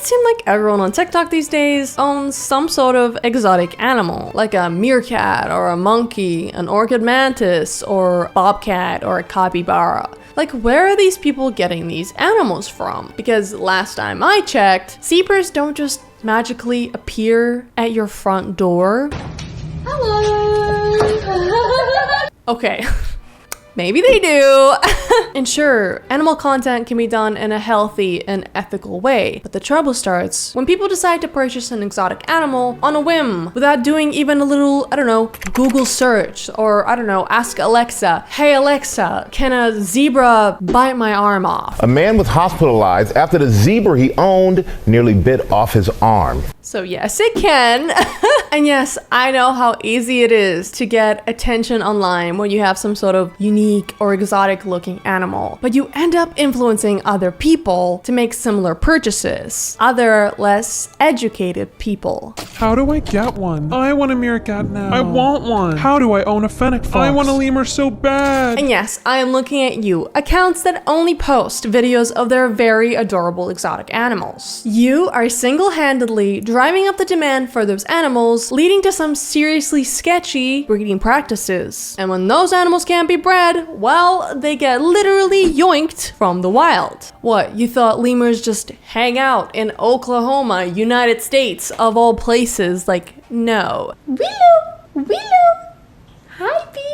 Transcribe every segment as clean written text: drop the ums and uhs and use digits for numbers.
it seem like everyone on TikTok these days owns some sort of exotic animal, like a meerkat or a monkey, an orchid mantis or a bobcat or a capybara. Like, where are these people getting these animals from? Because last time I checked, zebras don't just magically appear at your front door. Hello. Okay. Maybe they do. And sure, animal content can be done in a healthy and ethical way, but the trouble starts when people decide to purchase an exotic animal on a whim without doing even a little, I don't know, Google search, or I don't know, ask Alexa, hey Alexa, can a zebra bite my arm off? A man was hospitalized after the zebra he owned nearly bit off his arm. So yes, it can. And yes, I know how easy it is to get attention online when you have some sort of unique or exotic looking animal, but you end up influencing other people to make similar purchases. Other, less educated people. How do I get one? I want a meerkat now. I want one. How do I own a fennec fox? I want a lemur so bad. And yes, I am looking at you, accounts that only post videos of their very adorable exotic animals. You are single-handedly driving up the demand for those animals, leading to some seriously sketchy breeding practices. And when those animals can't be bred, well, they get literally yoinked from the wild. What, you thought lemurs just hang out in Oklahoma, United States, of all places? Like, no. Willow! Hi, baby!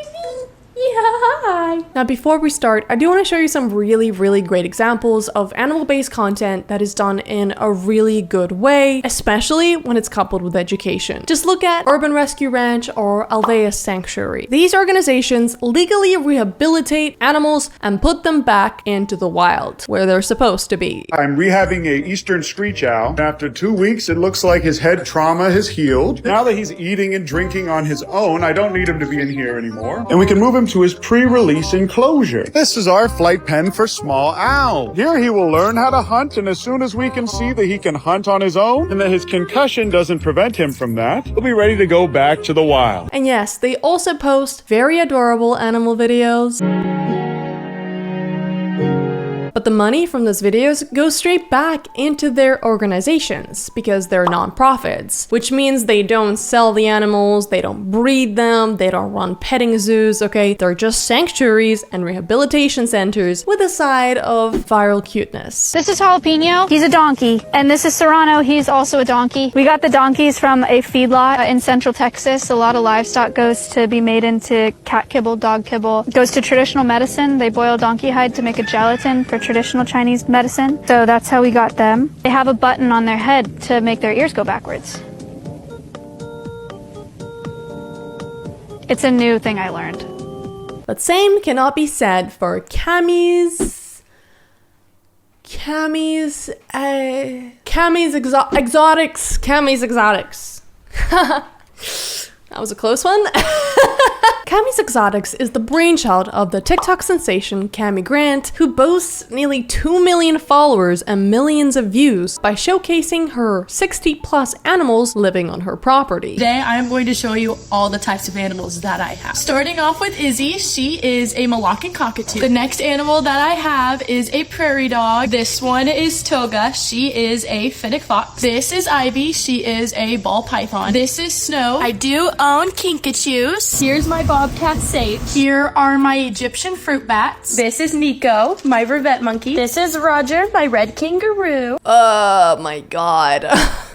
Yeah, hi! Now, before we start, I do want to show you some really great examples of animal-based content that is done in a really good way, especially when it's coupled with education. Just look at Urban Rescue Ranch or Alveus Sanctuary. These organizations legally rehabilitate animals and put them back into the wild, where they're supposed to be. I'm rehabbing a eastern screech owl. After 2 weeks, it looks like his head trauma has healed. Now that he's eating and drinking on his own, I don't need him to be in here anymore. And we can move him to his pre-release enclosure. This is our flight pen for small owl. Here he will learn how to hunt, and as soon as we can see that he can hunt on his own and that his concussion doesn't prevent him from that, he'll be ready to go back to the wild. And yes, they also post very adorable animal videos. But the money from those videos goes straight back into their organizations because they're nonprofits, which means they don't sell the animals, they don't breed them, they don't run petting zoos, okay? They're just sanctuaries and rehabilitation centers with a side of viral cuteness. This is Jalapeno. He's a donkey. And this is Serrano. He's also a donkey. We got the donkeys from a feedlot in Central Texas. A lot of livestock goes to be made into cat kibble, dog kibble. It goes to traditional medicine. They boil donkey hide to make a gelatin for traditional Chinese medicine. So that's how we got them. They have a button on their head to make their ears go backwards. It's a new thing I learned. But same cannot be said for Cammy's exotics. That was a close one. Cammy's Exotics is the brainchild of the TikTok sensation Cammy Grant, who boasts nearly 2 million followers and millions of views by showcasing her 60+ animals living on her property. Today I am going to show you all the types of animals that I have. Starting off with Izzy, she is a Moluccan cockatoo. The next animal that I have is a prairie dog. This one is Toga, she is a fennec fox. This is Ivy, she is a ball python. This is Snow. I do own kinkajous. Here's my bobcat sage. Here are my Egyptian fruit bats. This is Nico, my revet monkey. This is Roger, my red kangaroo. Oh my god.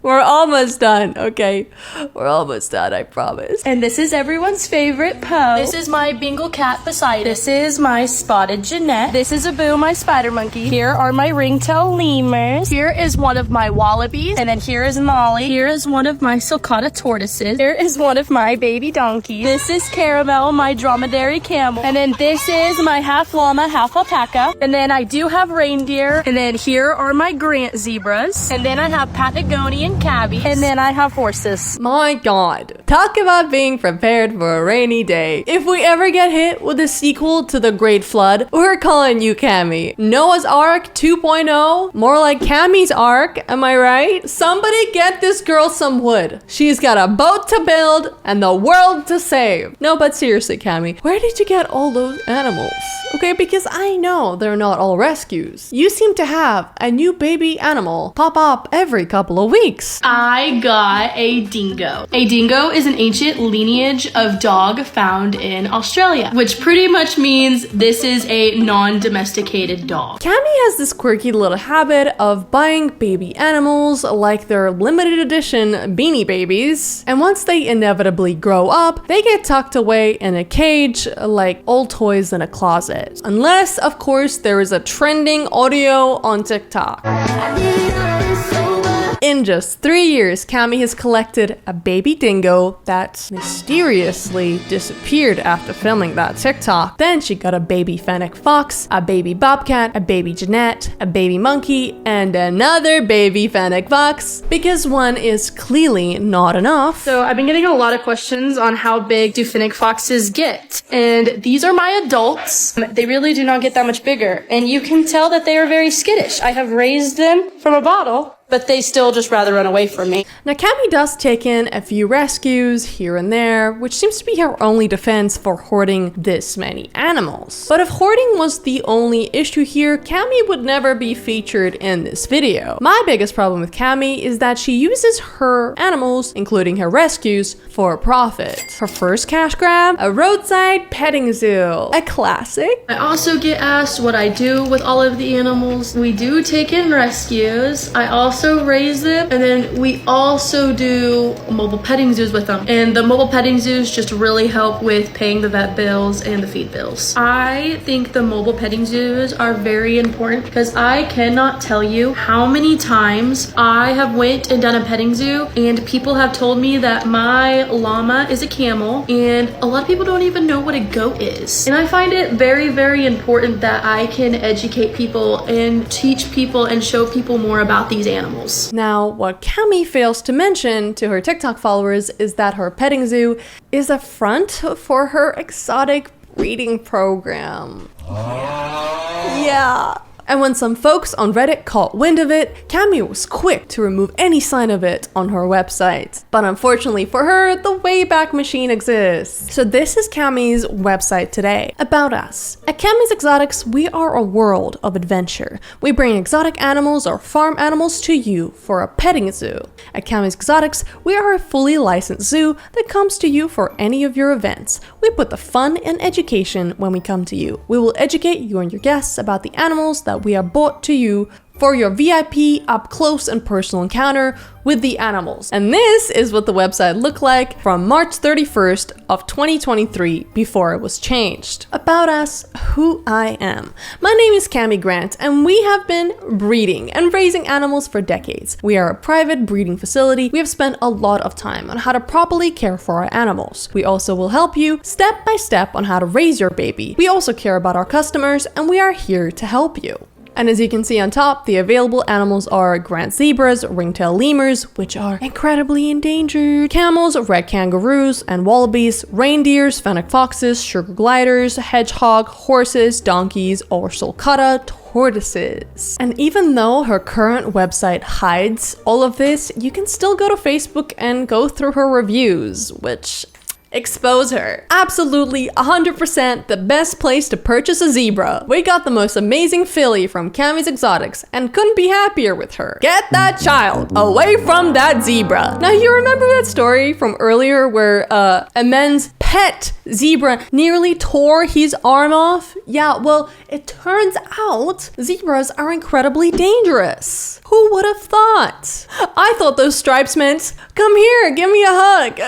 We're almost done, okay? We're almost done, I promise. And this is everyone's favorite Poe. This is my Bengal cat beside. This is my spotted Jeanette. This is Abu, my spider monkey. Here are my ringtail lemurs. Here is one of my wallabies. And then here is Molly. Here is one of my sulcata tortoises. Here is one of my baby donkeys. This is Caramel, my dromedary camel. And then this is my half llama, half alpaca. And then I do have reindeer. And then here are my Grant zebras. And then I have Patagonian cabbies. And then I have horses. My god. Talk about being prepared for a rainy day. If we ever get hit with a sequel to The Great Flood, we're calling you Cammy. Noah's Ark 2.0? More like Cammy's Ark, am I right? Somebody get this girl some wood. She's got a boat to build and the world to save. No, but seriously, Cammy, where did you get all those animals? Okay, because I know they're not all rescues. You seem to have a new baby animal pop up every couple of weeks. I got a dingo. A dingo is an ancient lineage of dog found in Australia, which pretty much means this is a non-domesticated dog. Cammy has this quirky little habit of buying baby animals like they're limited edition Beanie Babies, and once they inevitably grow up, they get tucked away in a cage like old toys in a closet. Unless, of course, there is a trending audio on TikTok. In just 3 years, Cammy has collected a baby dingo that mysteriously disappeared after filming that TikTok. Then she got a baby fennec fox, a baby bobcat, a baby Jeanette, a baby monkey, and another baby fennec fox, because one is clearly not enough. So I've been getting a lot of questions on how big do fennec foxes get, and these are my adults. They really do not get that much bigger, and you can tell that they are very skittish. I have raised them from a bottle, but they still just rather run away from me. Now, Cammy does take in a few rescues here and there, which seems to be her only defense for hoarding this many animals. But if hoarding was the only issue here, Cammy would never be featured in this video. My biggest problem with Cammy is that she uses her animals, including her rescues, for profit. Her first cash grab, a roadside petting zoo. A classic. I also get asked what I do with all of the animals. We do take in rescues. I also raise them, and then we also do mobile petting zoos with them, and the mobile petting zoos just really help with paying the vet bills and the feed bills. I think the mobile petting zoos are very important because I cannot tell you how many times I have went and done a petting zoo and people have told me that my llama is a camel, and a lot of people don't even know what a goat is. And I find it very, very important that I can educate people and teach people and show people more about these animals. Now, what Cammy fails to mention to her TikTok followers is that her petting zoo is a front for her exotic breeding program. Yeah. And when some folks on Reddit caught wind of it, Cammy was quick to remove any sign of it on her website. But unfortunately for her, the Wayback Machine exists. So this is Cammy's website today. About us. At Cammy's Exotics, we are a world of adventure. We bring exotic animals or farm animals to you for a petting zoo. At Cammy's Exotics, we are a fully licensed zoo that comes to you for any of your events. We put the fun and education when we come to you. We will educate you and your guests about the animals that we have brought to you for your VIP up close and personal encounter with the animals. And this is what the website looked like from March 31st of 2023 before it was changed. About us, who I am. My name is Cammy Grant, and we have been breeding and raising animals for decades. We are a private breeding facility. We have spent a lot of time on how to properly care for our animals. We also will help you step by step on how to raise your baby. We also care about our customers, and we are here to help you. And as you can see on top, the available animals are Grand zebras, ringtail lemurs, which are incredibly endangered, camels, red kangaroos and wallabies, reindeers, fennec foxes, sugar gliders, hedgehog, horses, donkeys, or sulcata tortoises. And even though her current website hides all of this, you can still go to Facebook and go through her reviews, which expose her. Absolutely 100% the best place to purchase a zebra. We got the most amazing filly from Cammy's Exotics and couldn't be happier with her. Get that child away from that zebra. Now, you remember that story from earlier where a man's pet zebra nearly tore his arm off? Yeah, well, it turns out zebras are incredibly dangerous. Who would have thought? I thought those stripes meant, come here, give me a hug.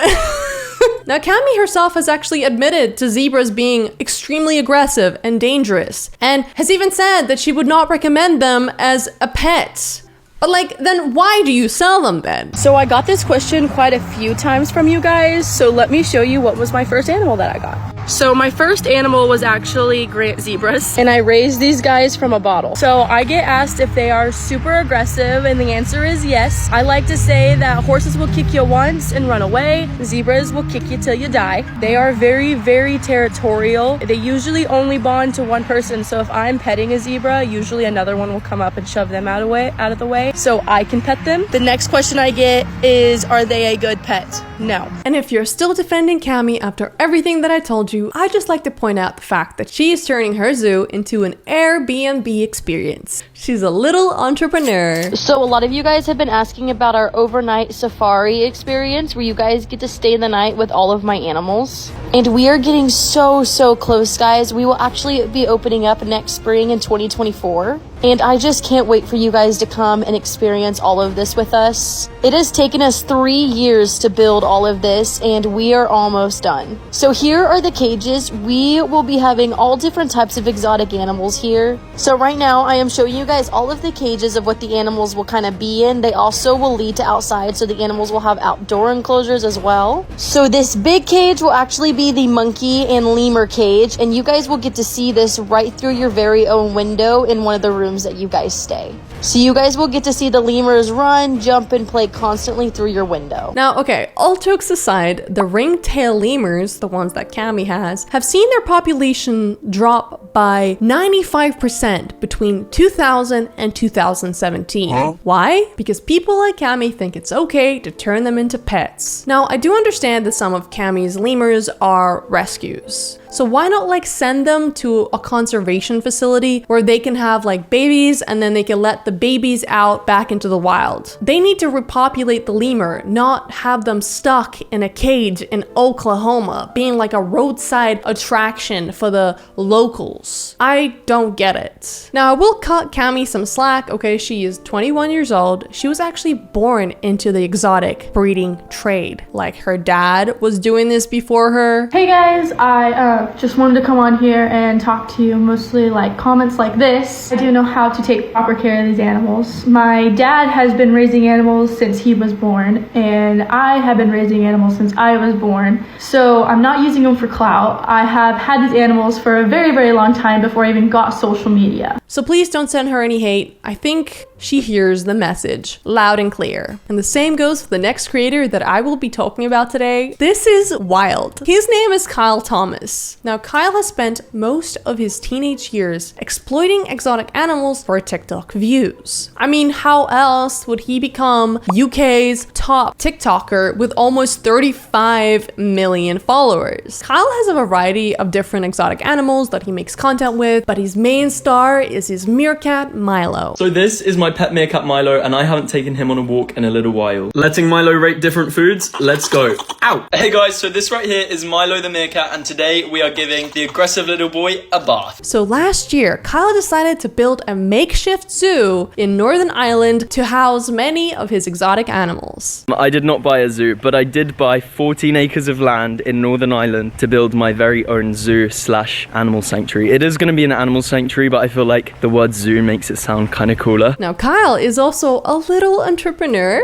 Now, Cammy herself has actually admitted to zebras being extremely aggressive and dangerous, and has even said that she would not recommend them as a pet. But like, then why do you sell them then? So I got this question quite a few times from you guys, so let me show you what was my first animal that I got. So my first animal was actually Grant zebras, and I raised these guys from a bottle. So I get asked if they are super aggressive, and the answer is yes. I like to say that horses will kick you once and run away. Zebras will kick you till you die. They are very, very territorial. They usually only bond to one person. So if I'm petting a zebra, usually another one will come up and shove them out of the way so I can pet them. The next question I get is, are they a good pet? No. And if you're still defending Cammy after everything that I told you, I'd just like to point out the fact that she is turning her zoo into an Airbnb experience. She's a little entrepreneur. So a lot of you guys have been asking about our overnight safari experience where you guys get to stay the night with all of my animals. And we are getting so close, guys. We will actually be opening up next spring in 2024. And I just can't wait for you guys to come and experience all of this with us. It has taken us 3 years to build all of this, and we are almost done. So here are the cages. We will be having all different types of exotic animals here. So right now I am showing you guys all of the cages of what the animals will kind of be in. They also will lead to outside, so the animals will have outdoor enclosures as well. So this big cage will actually be the monkey and lemur cage, and you guys will get to see this right through your very own window in one of the rooms that you guys stay. So you guys will get to see the lemurs run, jump, and play constantly through your window. Now, okay, all jokes aside, the ringtail lemurs, the ones that Cammy has, have seen their population drop by 95% between 2000 and 2017. Why? Because people like Cammy think it's okay to turn them into pets. Now, I do understand that some of Cammy's lemurs are rescues. So why not like send them to a conservation facility where they can have like babies and then they can let the babies out back into the wild. They need to repopulate the lemur, not have them stuck in a cage in Oklahoma, being like a roadside attraction for the locals. I don't get it. Now I will cut Cammy some slack, okay? She is 21 years old. She was actually born into the exotic breeding trade. Like her dad was doing this before her. Hey guys, I just wanted to come on here and talk to you, mostly like comments like this. I do know how to take proper care of these animals. My dad has been raising animals since he was born, and I have been raising animals since I was born. So I'm not using them for clout. I have had these animals for a very long time before I even got social media. So please don't send her any hate. I think she hears the message loud and clear. And the same goes for the next creator that I will be talking about today. This is wild. His name is Kyle Thomas. Now, Kyle has spent most of his teenage years exploiting exotic animals for TikTok views. I mean, how else would he become UK's top TikToker with almost 35 million followers? Kyle has a variety of different exotic animals that he makes content with, but his main star is his meerkat, Milo. So this is my pet meerkat Milo, and I haven't taken him on a walk in a little while. Letting Milo rate different foods? Let's go. Ow! Hey guys, so this right here is Milo the meerkat, and today we are giving the aggressive little boy a bath. So last year, Kyle decided to build a makeshift zoo in Northern Ireland to house many of his exotic animals. I did not buy a zoo, but I did buy 14 acres of land in Northern Ireland to build my very own zoo / animal sanctuary. It is going to be an animal sanctuary, but I feel like the word zoo makes it sound kind of cooler. Now, Kyle is also a little entrepreneur.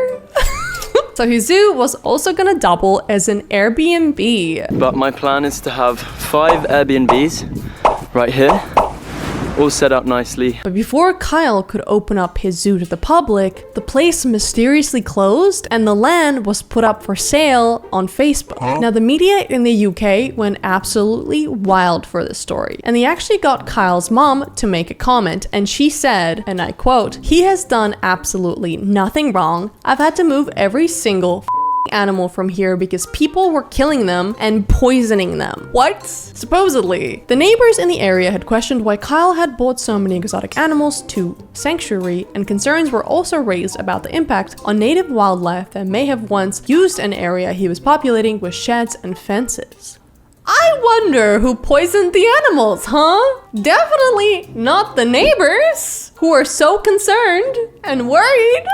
So his zoo was also gonna double as an Airbnb. But my plan is to have 5 Airbnbs right here, all set up nicely. But before Kyle could open up his zoo to the public, the place mysteriously closed and the land was put up for sale on Facebook. Now, the media in the UK went absolutely wild for this story, and they actually got Kyle's mom to make a comment, and she said, and I quote, "He has done absolutely nothing wrong. I've had to move every single animal from here because people were killing them and poisoning them." What? Supposedly. The neighbors in the area had questioned why Kyle had brought so many exotic animals to sanctuary, and concerns were also raised about the impact on native wildlife that may have once used an area he was populating with sheds and fences. I wonder who poisoned the animals, huh? Definitely not the neighbors, who are so concerned and worried.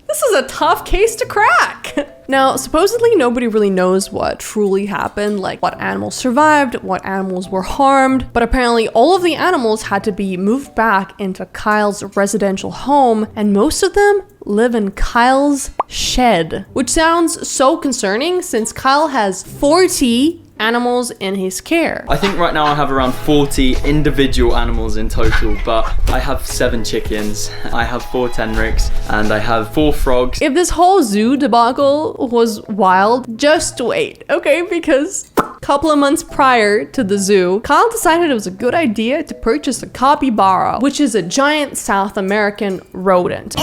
This is a tough case to crack. Now, supposedly nobody really knows what truly happened, like what animals survived, what animals were harmed, but apparently all of the animals had to be moved back into Kyle's residential home, and most of them live in Kyle's shed, which sounds so concerning since Kyle has 40 animals in his care. I think right now I have around 40 individual animals in total, but I have 7 chickens, I have 4 tenrics, and I have 4 frogs. If this whole zoo debacle was wild, just wait, okay? Because a couple of months prior to the zoo, Kyle decided it was a good idea to purchase a capybara, which is a giant South American rodent.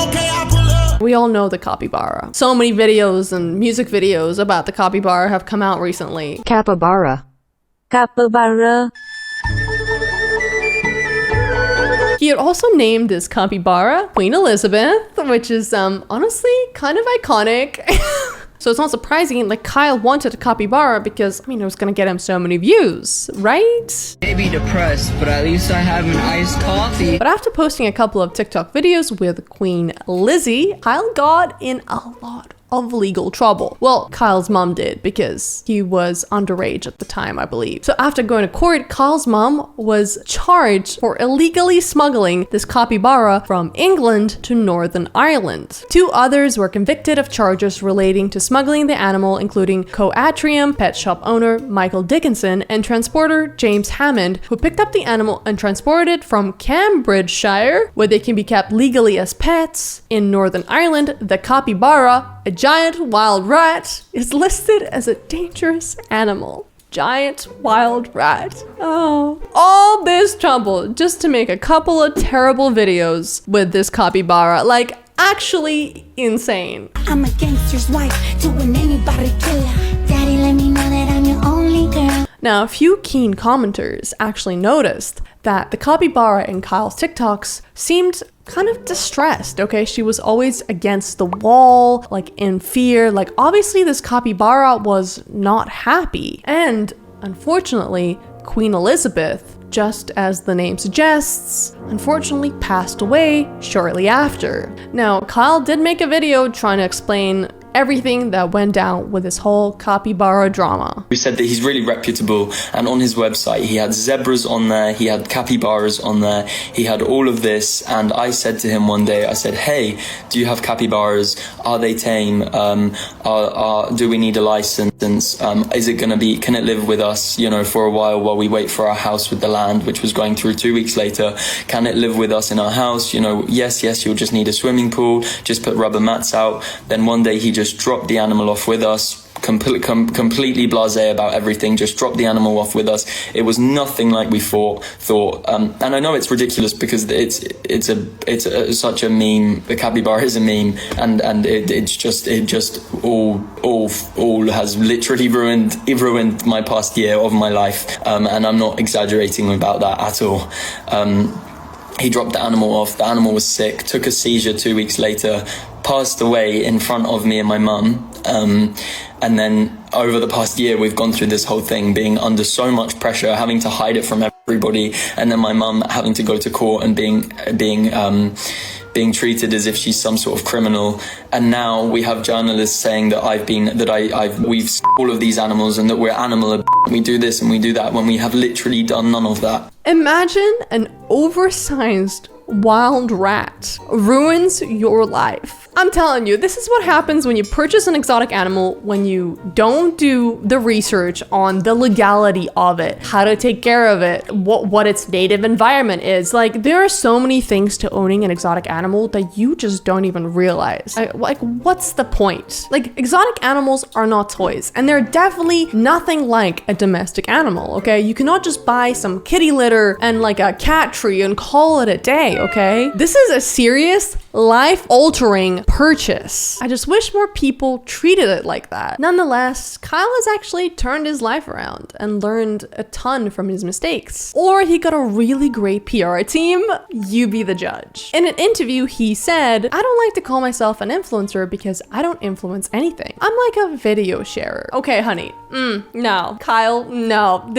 We all know the capybara. So many videos and music videos about the capybara have come out recently. Capybara. Capybara. He had also named his capybara Queen Elizabeth, which is honestly kind of iconic. So it's not surprising, like, Kyle wanted a capybara because, I mean, it was gonna get him so many views, right? Maybe depressed, but at least I have an iced coffee. But after posting a couple of TikTok videos with Queen Lizzie, Kyle got in a lot of legal trouble. Well, Kyle's mom did because he was underage at the time, I believe. So after going to court, Kyle's mom was charged for illegally smuggling this capybara from England to Northern Ireland. 2 others were convicted of charges relating to smuggling the animal, including Co-Atrium pet shop owner Michael Dickinson and transporter James Hammond, who picked up the animal and transported it from Cambridgeshire, where they can be kept legally as pets. In Northern Ireland, the capybara, a giant wild rat, is listed as a dangerous animal. Giant wild rat. Oh. All this trouble just to make a couple of terrible videos with this capybara. Like, actually insane. I'm a gangster's wife to an anybody killer. Daddy, let me know that I'm your only girl. Now, a few keen commenters actually noticed that the capybara in Kyle's TikToks seemed kind of distressed, okay? She was always against the wall, like in fear. Like, obviously this capybara was not happy. And unfortunately, Queen Elizabeth, just as the name suggests, unfortunately passed away shortly after. Now, Kyle did make a video trying to explain everything that went down with this whole capybara drama. We said that he's really reputable, and on his website he had zebras on there, he had capybaras on there, he had all of this. And I said to him one day, I said, hey, do you have capybaras? Are they tame? Do we need a license? Is it gonna be, can it live with us, you know, for a while we wait for our house with the land, which was going through 2 weeks later? Can it live with us in our house? You know, yes, you'll just need a swimming pool, just put rubber mats out. Then one day he just dropped the animal off with us, completely blasé about everything, just dropped the animal off with us. It was nothing like we thought. And I know it's ridiculous because it's such a meme. The capybara is a meme, and it just all has literally ruined my past year of my life. And I'm not exaggerating about that at all. He dropped the animal off, the animal was sick, took a seizure 2 weeks later, passed away in front of me and my mum. And then over the past year, we've gone through this whole thing, being under so much pressure, having to hide it from everybody, and then my mum having to go to court and being treated as if she's some sort of criminal. And now we have journalists saying that we've all of these animals and that we're animal, we do this and we do that, when we have literally done none of that. Imagine an oversized wild rat ruins your life. I'm telling you, this is what happens when you purchase an exotic animal, when you don't do the research on the legality of it, how to take care of it, what its native environment is. Like, there are so many things to owning an exotic animal that you just don't even realize. Like, what's the point? Like, exotic animals are not toys, and they're definitely nothing like a domestic animal, okay? You cannot just buy some kitty litter and like a cat tree and call it a day, okay? This is a serious, life-altering purchase. I just wish more people treated it like that. Nonetheless, Kyle has actually turned his life around and learned a ton from his mistakes. Or he got a really great PR team. You be the judge. In an interview, he said, I don't like to call myself an influencer because I don't influence anything. I'm like a video sharer. Okay, honey. No. Kyle, no.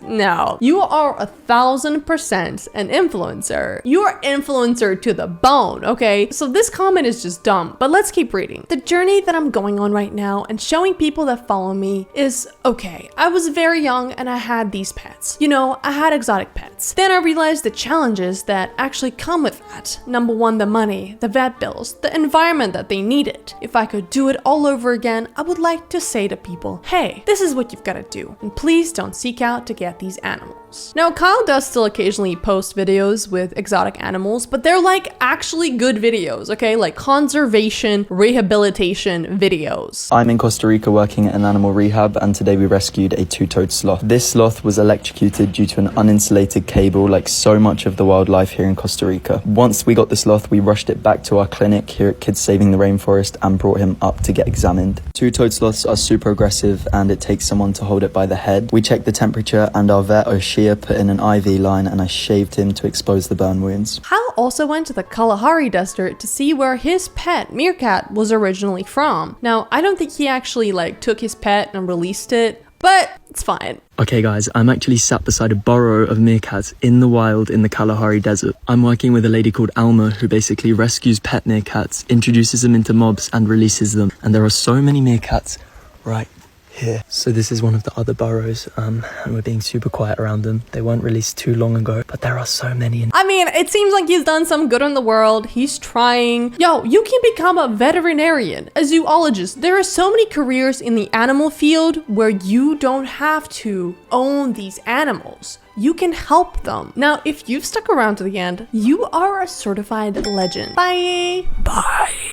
No. You are 1000% an influencer. You are influencer to the bone, okay? So this comment is just dumb, but let's keep reading. The journey that I'm going on right now and showing people that follow me is okay. I was very young and I had these pets. You know, I had exotic pets. Then I realized the challenges that actually come with that. Number one, the money, the vet bills, the environment that they needed. If I could do it all over again, I would like to say to people, hey, this is what you've got to do, and please don't seek out to get these animals. Now, Kyle does still occasionally post videos with exotic animals, but they're like actually good videos, okay? Like conservation, rehabilitation videos. I'm in Costa Rica working at an animal rehab, and today we rescued a two-toed sloth. This sloth was electrocuted due to an uninsulated cable, like so much of the wildlife here in Costa Rica. Once we got the sloth, we rushed it back to our clinic here at Kids Saving the Rainforest and brought him up to get examined. Two-toed sloths are super aggressive and it takes someone to hold it by the head. We checked the temperature and our vet, Shira, put in an IV line and I shaved him to expose the burn wounds. Kyle also went to the Kalahari Desert to see where his pet, meerkat, was originally from. Now, I don't think he actually took his pet and released it, but it's fine. Okay guys, I'm actually sat beside a burrow of meerkats in the wild in the Kalahari Desert. I'm working with a lady called Alma who basically rescues pet meerkats, introduces them into mobs and releases them. And there are so many meerkats right here. So this is one of the other burrows and we're being super quiet around them. They weren't released too long ago, but there are so many. I mean, it seems like he's done some good in the world. He's trying. Yo, you can become a veterinarian, a zoologist. There are so many careers in the animal field where you don't have to own these animals. You can help them. Now, if you've stuck around to the end, you are a certified legend. Bye. Bye.